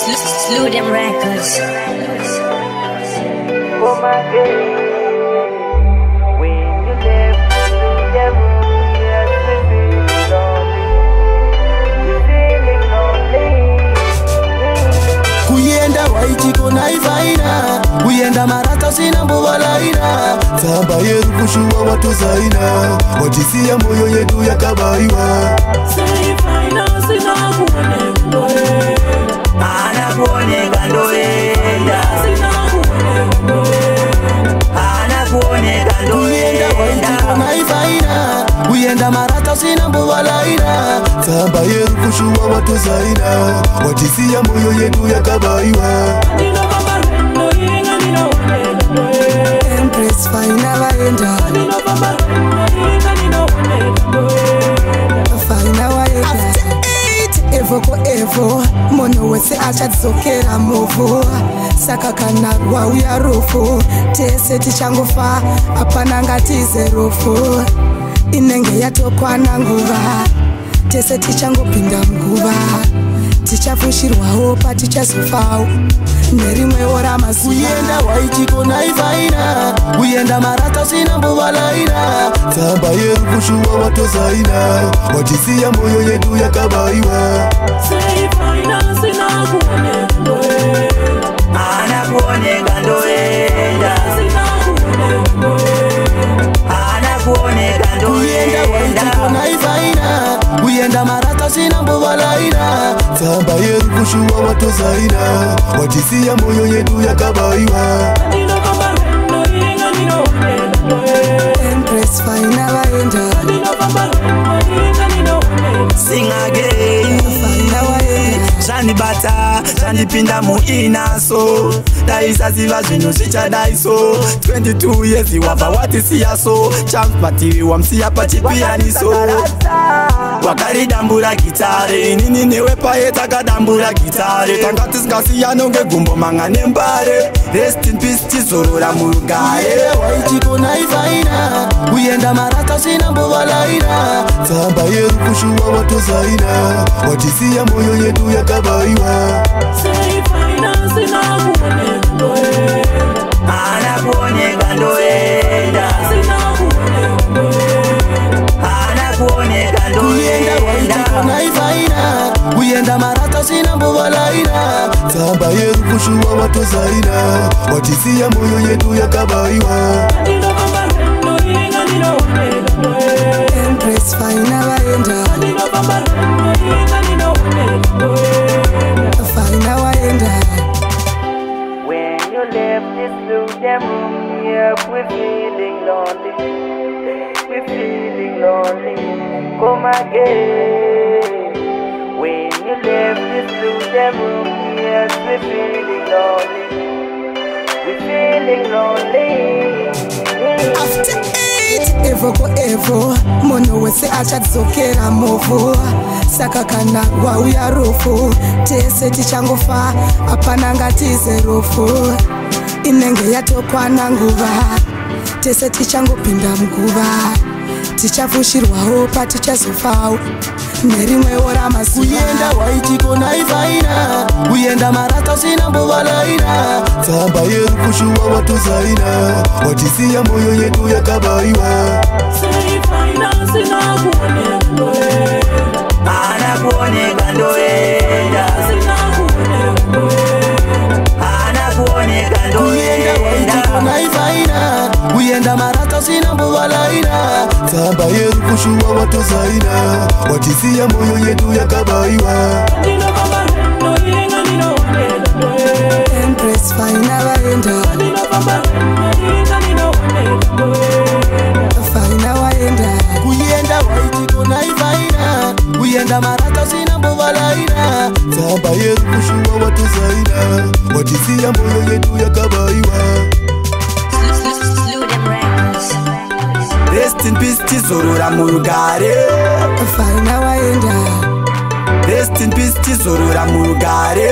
Slew them records. Oh my God, when you left them, yes, we're feeling lonely. Kuyenda waichiko naivaina, kuyenda marata sina mbuvalaina, samba yeru kushuwa watu zaina, watisia moyo yetu ya kabaiwa. Saifaina sina kuone ndoe, Ana kuone kandoenda, sina kuone ndoe, ana kuone Kuyenda waichiko kandoenda. naivaina, kuyenda marata sina mbuvalaina, samba yeru kushuwa watu zaina, watisia moyo yetu ya kabaiwa. nino baba rendo inga nino one ndoe, Empress faina waenda, nino baba rendo inga nino one ndoe, faina waenda. After 8 evo ko evo, mono wese achadzokera movo, saka kana rwauya rufu, tese tichangofa, apana ngatize rufu, inenge yatokwana nguva, tese tichangopinda mguva, tichafushirwawo patichazofawo nerimwewo ramazuva. Kuyenda waichiko naivaina, kuyenda marata sina mbuvalaina, tsamba yeru kushuwa watozaina, watisiya moyo yedu yakabaiwa. saifaina sina kuone ndoe, Ana kuone kandoenda, sina kuone ndoe, ana kuone Kuyenda waichiko kandoenda. naivaina, kuyenda marata sina mbuvalaina, tsamba yeru kushuwa watozaina, watisiya moyo yedu yakabaiwa. nino baba rendo inga nino one ndoe, Empress faina waenda, nino baba rendo inga nino one, Sing again. faina waenda. Zvanibata, zvanipinda muinaso, daisaziva zvinhu zvichadaiso. 22 years wabva watisiyaso, champativi wamsiya pachipiyaniso. Wakaridambura gitare, inini newe paye takadambura gitare, tanga tisingasiyano ngegumbo manga nembare. Rest in peace tizorora murugare. Waichiko naivaina, kuyenda marata sina mbuvalaina, tsamba yeru kushuwa watozaina, watisiya moyo yedu yakabaiwa. saifaina sina kuone ndoe, Ana kuone kandoenda, sina kuone ndoe, ana kuone Kuyenda waichiko kandoenda. naivaina, kuyenda marata sina mbuvalaina, tsamba yeru kushuwa watozaina, watisiya moyo yedu yakabaiwa. nino baba rendo inga nino one ndoe, Empress faina waenda, nino baba rendo inga nino one ndoe, faina waenda. When you left this blue them room, yeah, we're feeling lonely. We're feeling lonely. Come again. When you left this blue them room, yes, we're feeling lonely. We're feeling lonely. After 8 evo ko evo, mono wese achadzokera movo, saka kana rwauya rufu, tese tichangofa, apana ngatize rufu, inenge yatokwana nguva, tese tichangopinda mguva, tichafushirwawo patichazofawo nerimwewo ramazuva. Kuyenda waichiko naivaina, kuyenda marata sina mbuvalaina, tsamba yeru kushuwa watozaina, watisiya moyo yedu yakabaiwa. saifaina sina kuone ndoe, Ana kuone kandoenda, sina kuone ndoe, ana kuone Kuyenda waichiko kandoenda. naivaina, kuyenda marata sina mbuvalaina, tsamba yeru kushuwa watozaina, watisiya moyo yedu yakabaiwa. nino baba rendo inga nino one ndoe, Empress faina waenda, nino baba rendo inga nino one ndoe, faina waenda. Kuyenda waichiko naivaina, kuyenda marata sina mbuvalaina, tsamba yeru kushuwa watozaina, watisiya moyo yedu yakabaiwa. Slew them records. Rest in peace tizorora murugare. Faina waenda, Rest in peace tizorora murugare.